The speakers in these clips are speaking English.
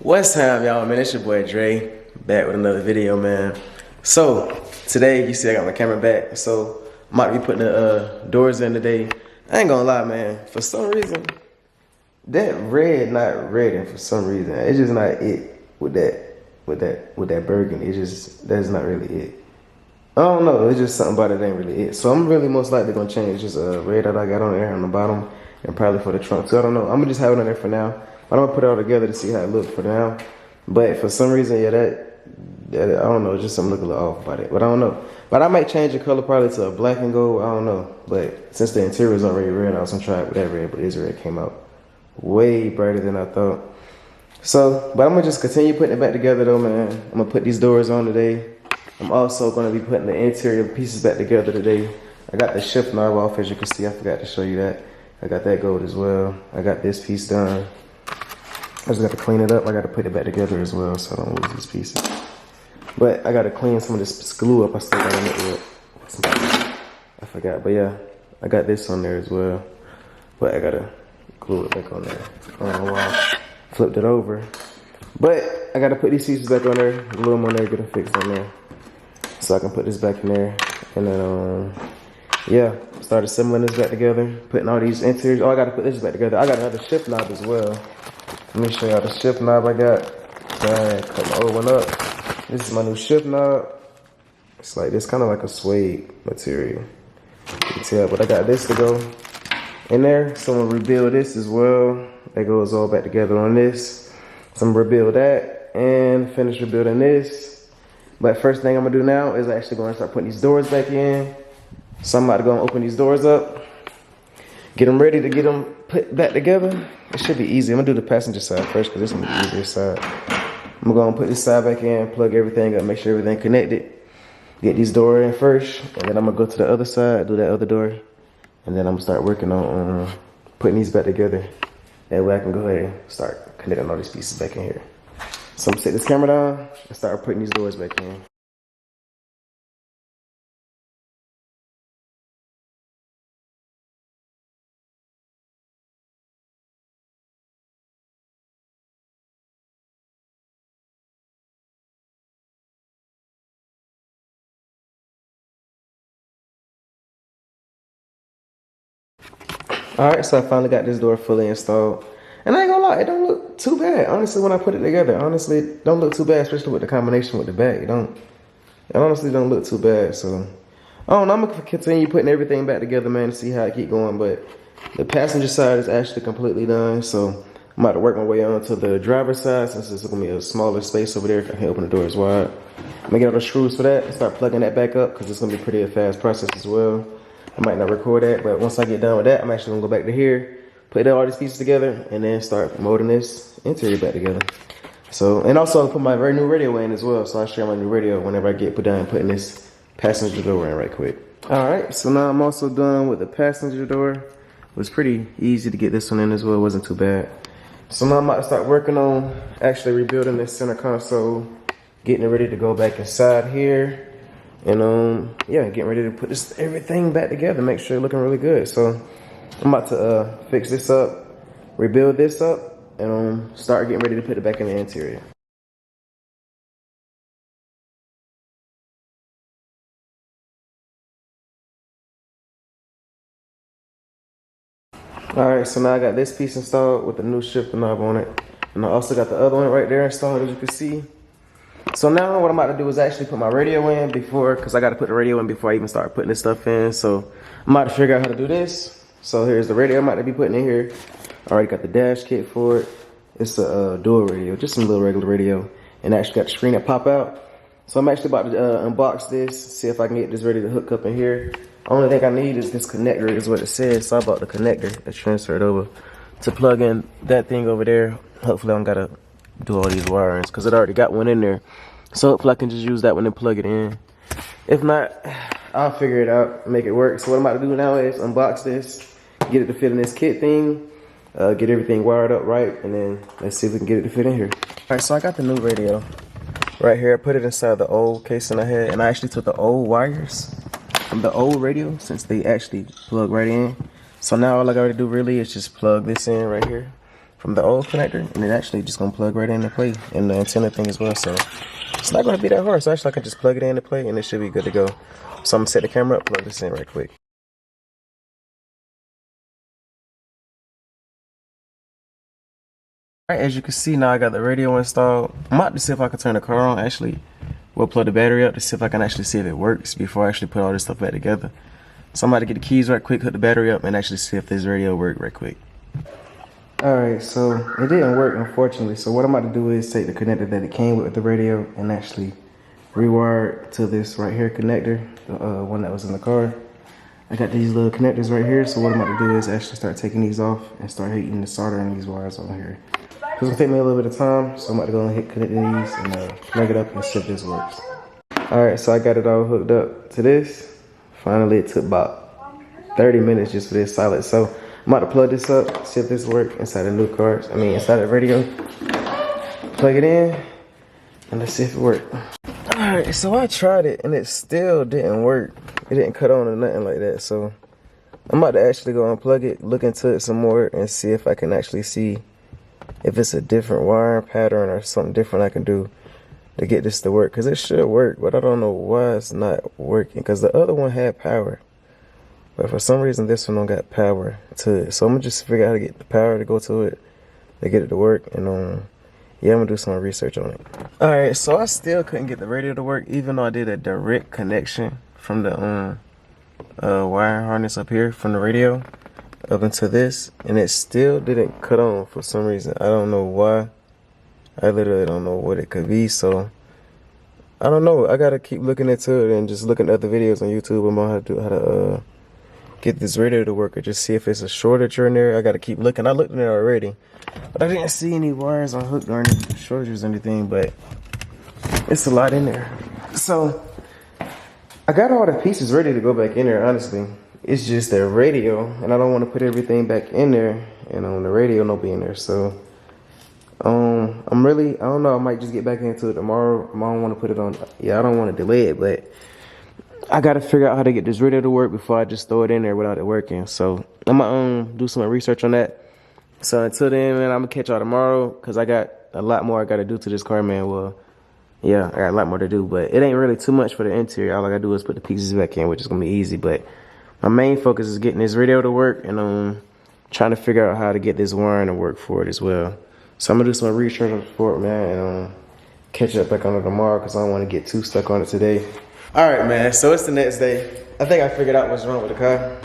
What's time, y'all, man? It's your boy Dre, back with another video, man. So, today, you see I got my camera back, so I'm about to be putting the doors in today. I ain't gonna lie, man, for some reason, that red not red, and for some reason, it's just not it with that burgundy. That's not really it. I don't know, it's just something about it ain't really it. So I'm really most likely gonna change this red that I got on there on the bottom, and probably for the trunk. So I don't know, I'm gonna just have it on there for now. But I'm gonna put it all together to see how it looks for now. But for some reason, yeah, that I don't know, just something look a little off about it. But I don't know. But I might change the color probably to a black and gold. I don't know. But since the interior is already red, I was gonna try it with that red. But this red came out way brighter than I thought. So, but I'm gonna just continue putting it back together though, man. I'm gonna put these doors on today. I'm also gonna be putting the interior pieces back together today. I got the shift knob off, as you can see. I forgot to show you that. I got that gold as well. I got this piece done. I just got to clean it up. I got to put it back together as well so I don't lose these pieces. But I got to clean some of this glue up. I still got it. I forgot. But yeah, I got this on there as well. But I got to glue it back on there. I don't know why I flipped it over. But I got to put these pieces back on there. Glue them on there, get them fixed on there. So I can put this back in there. And then, yeah, start assembling this back together. Putting all these interiors. Oh, I got to put this back together. I got another shift knob as well. Let me show y'all the shift knob I got. Cut my old one up. This is my new shift knob. It's like this, kind of like a suede material. You can tell, but I got this to go in there. So I'm gonna rebuild this as well. That goes all back together on this. So I'm gonna rebuild that and finish rebuilding this. But first thing I'm gonna do now is actually gonna start putting these doors back in. So I'm about to go and open these doors up. Get them ready to get them put back together. It should be easy. I'm gonna do the passenger side first because this is the easier side. I'm gonna put this side back in, plug everything up, make sure everything connected. Get these doors in first, and then I'm gonna go to the other side, do that other door, and then I'm gonna start working on putting these back together. That way I can go ahead and start connecting all these pieces back in here. So I'm gonna set this camera down and start putting these doors back in. Alright, so I finally got this door fully installed. And I ain't gonna lie, it don't look too bad. Honestly, when I put it together, honestly, it don't look too bad, especially with the combination with the back. It honestly don't look too bad. So, I don't know, I'm gonna continue putting everything back together, man, to see how it keep going. But the passenger side is actually completely done. So, I'm about to work my way on to the driver's side, since it's gonna be a smaller space over there. I can open the doors wide. I'm gonna get all the screws for that and start plugging that back up, because it's gonna be pretty a fast process as well. I might not record that, but once I get done with that, I'm actually gonna go back to here, put all these pieces together, and then start molding this interior back together. So, and also put my very new radio in as well, so I'll share my new radio whenever I get put down putting this passenger door in right quick. Alright, so now I'm also done with the passenger door. It was pretty easy to get this one in as well, it wasn't too bad. So now I'm about to start working on actually rebuilding this center console, getting it ready to go back inside here. And yeah, getting ready to put this everything back together, make sure it's looking really good. So I'm about to fix this up, rebuild this up, and start getting ready to put it back in the interior. Alright, so now I got this piece installed with the new shifter knob on it. And I also got the other one right there installed, as you can see. So now what I'm about to do is actually put my radio in because I got to put the radio in before I even start putting this stuff in. So I'm about to figure out how to do this. So here's the radio I'm about to be putting in here. I already got the dash kit for it. It's a dual radio, just some little regular radio. And I actually got the screen that pop out. So I'm actually about to unbox this, see if I can get this ready to hook up in here. Only thing I need is this connector, is what it says. So I bought the connector that's transferred over to plug in that thing over there. Hopefully I don't gotta do all these wirings because it already got one in there. So hopefully I can just use that one and plug it in. If not, I'll figure it out, make it work. So what I'm about to do now is unbox this, get it to fit in this kit thing, get everything wired up right, and then let's see if we can get it to fit in here. All right, so I got the new radio right here. I put it inside the old casing I had, and I actually took the old wires from the old radio since they actually plug right in. So now all I gotta do really is just plug this in right here. from the old connector, and it actually just gonna plug right in and play, and the antenna thing as well. So it's not gonna be that hard. So actually I can just plug it in and play, and it should be good to go. So I'm gonna set the camera up, plug this in right quick. Alright, as you can see now I got the radio installed. I'm about to see if I can turn the car on. Actually, we'll plug the battery up to see if I can actually see if it works before I actually put all this stuff back together. So I'm about to get the keys right quick, hook the battery up, and actually see if this radio works right quick. Alright, so it didn't work unfortunately. So what I'm about to do is take the connector that it came with the radio and actually rewire it to this right here connector, the one that was in the car. I got these little connectors right here, so what I'm about to do is actually start taking these off and start heating the soldering these wires on here. It's gonna take me a little bit of time, so I'm about to go and hit connect these and plug it up and see if this works. Alright, so I got it all hooked up to this. Finally, it took about 30 minutes just for this solid. So I'm about to plug this up, see if this works inside the new cars. Inside the radio. Plug it in, and let's see if it works. Alright, so I tried it and it still didn't work. It didn't cut on or nothing like that. So I'm about to actually go unplug it, look into it some more, and see if I can actually see if it's a different wiring pattern or something different I can do to get this to work. Because it should work, but I don't know why it's not working. Because the other one had power, but for some reason this one don't got power to it. So I'm gonna just figure out how to get the power to go to it to get it to work. And yeah, I'm gonna do some research on it. Alright, so I still couldn't get the radio to work, even though I did a direct connection from the wire harness up here from the radio up into this, and it still didn't cut on for some reason. I don't know why. I literally don't know what it could be. So I don't know. I gotta keep looking into it and just looking at other videos on YouTube about how to get this radio to work, or just see if it's a shortage in there. I gotta keep looking. I looked in there already, but I didn't see any wires unhooked or any shortages or anything. But it's a lot in there. So I got all the pieces ready to go back in there, honestly. It's just the radio, and I don't want to put everything back in there, and on the radio don't be in there. So I'm really, I don't know, I might just get back into it tomorrow. I don't want to put it on, yeah, I don't want to delay it, but I got to figure out how to get this radio to work before I just throw it in there without it working. So I'm going to do some research on that. So until then, man, I'm going to catch y'all tomorrow, because I got a lot more I got to do to this car, man. Well, yeah, I got a lot more to do, but it ain't really too much for the interior. All I got to do is put the pieces back in, which is going to be easy. But my main focus is getting this radio to work, and trying to figure out how to get this wiring to work for it as well. So I'm going to do some research for it, man, and catch up back on it tomorrow, because I don't want to get too stuck on it today. All right, man, so it's the next day. I think I figured out what's wrong with the car.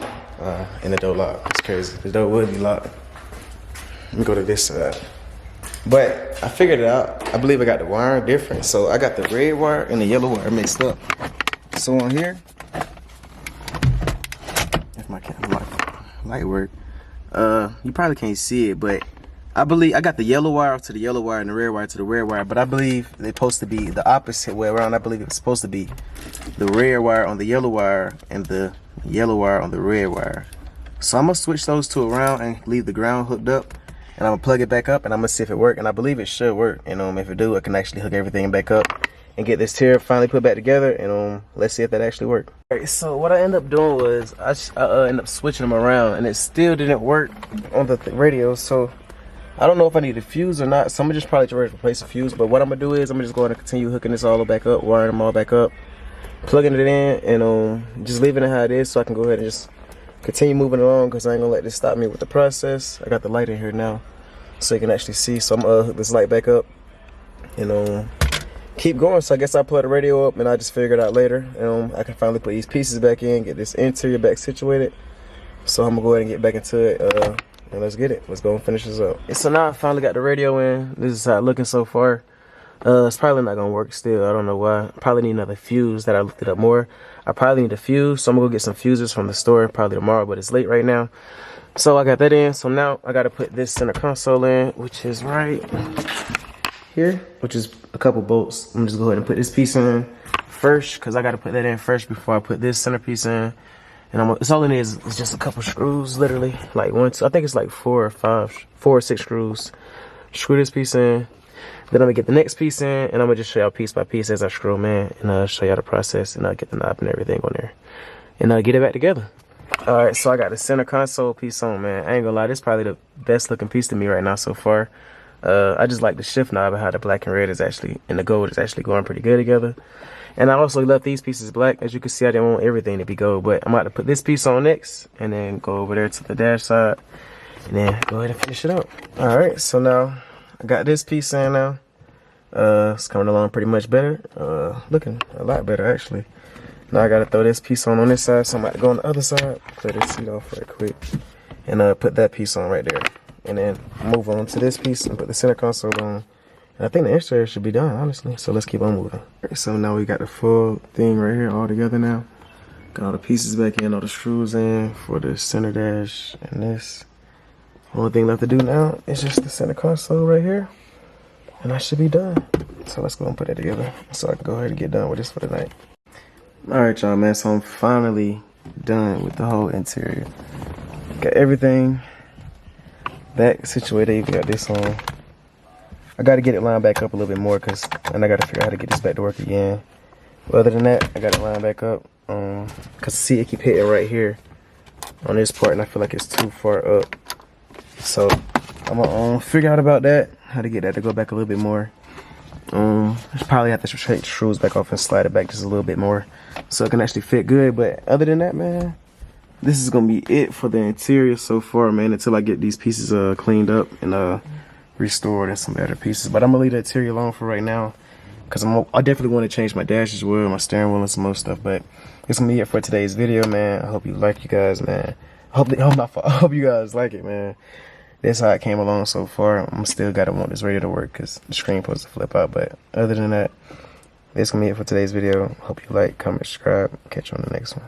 And the door locked. It's crazy. The door would be locked. Let me go to this side. But I figured it out. I believe I got the wiring different. So I got the red wire and the yellow wire mixed up. So on here, if my light work, you probably can't see it, but I believe I got the yellow wire to the yellow wire and the red wire to the red wire, but I believe they're supposed to be the opposite way around. I believe it's supposed to be the red wire on the yellow wire and the yellow wire on the red wire. So I'm gonna switch those two around and leave the ground hooked up, and I'm gonna plug it back up, and I'm gonna see if it works. And I believe it should work. And if it do, I can actually hook everything back up and get this tier finally put back together. And let's see if that actually works. Alright, so what I ended up doing was I ended up switching them around, and it still didn't work on the radio. So I don't know if I need a fuse or not, so I'm gonna just probably try to replace a fuse. But what I'm gonna do is I'm just going to continue hooking this all back up, wiring them all back up, plugging it in, and just leaving it how it is, so I can go ahead and just continue moving along, because I ain't gonna let this stop me with the process. I got the light in here now, so you can actually see. So I'm gonna hook this light back up and keep going. So I guess I'll plug the radio up, and I'll just figure it out later. I can finally put these pieces back in, get this interior back situated. So I'm gonna go ahead and get back into it. And let's get it. Let's go and finish this up. So now I finally got the radio in. This is how it's looking so far. It's probably not gonna work still. I don't know why. Probably need another fuse. That I looked it up more. I probably need a fuse, so I'm gonna go get some fuses from the store probably tomorrow, but it's late right now. So I got that in. So now I gotta put this center console in, which is right here, which is a couple bolts. I'm just go ahead and put this piece in first, because I gotta put that in first before I put this centerpiece in. And it's all it is just a couple screws, literally. Like I think it's like 4 or 6 screws. Screw this piece in. Then I'm gonna get the next piece in, and I'm gonna just show y'all piece by piece as I screw them in, and I'll show y'all the process, and I'll get the knob and everything on there, and I'll get it back together. Alright, so I got the center console piece on, man. I ain't gonna lie, this is probably the best looking piece to me right now so far. I just like the shift knob and how the black and red is actually, and the gold is actually going pretty good together. And I also left these pieces black. As you can see, I didn't want everything to be gold, but I'm about to put this piece on next and then go over there to the dash side and then go ahead and finish it up. Alright, so now I got this piece in now. It's coming along pretty much better. Looking a lot better actually. Now I gotta throw this piece on this side, so I'm about to go on the other side, clear this seat off right quick, and put that piece on right there. And then move on to this piece and put the center console on. And I think the exterior should be done, honestly. So let's keep on moving. So now we got the full thing right here all together now. Got all the pieces back in, all the screws in for the center dash and this. Only thing left to do now is just the center console right here. And I should be done. So let's go and put it together so I can go ahead and get done with this for the night. Alright y'all, man, so I'm finally done with the whole interior. Got everything back situated, even got this on. I gotta get it lined back up a little bit more and I gotta figure out how to get this back to work again. But other than that, I got it lined back up. Cause see, it keep hitting right here on this part and I feel like it's too far up. So I'm gonna figure out about that, how to get that to go back a little bit more. I probably have to take the screws back off and slide it back just a little bit more so it can actually fit good. But other than that, man, this is gonna be it for the interior so far, man, until I get these pieces cleaned up and restored and some better pieces. But I'm gonna leave the interior alone for right now because I definitely want to change my dash as well, my steering wheel and some more stuff. But it's gonna be it for today's video, man. I hope you like, you guys, man. I hope you guys like it, man. That's how it came along so far. I'm still gotta want this radio to work because the screen supposed to flip out. But other than that, that's gonna be it for today's video. Hope you like, comment, subscribe. Catch you on the next one.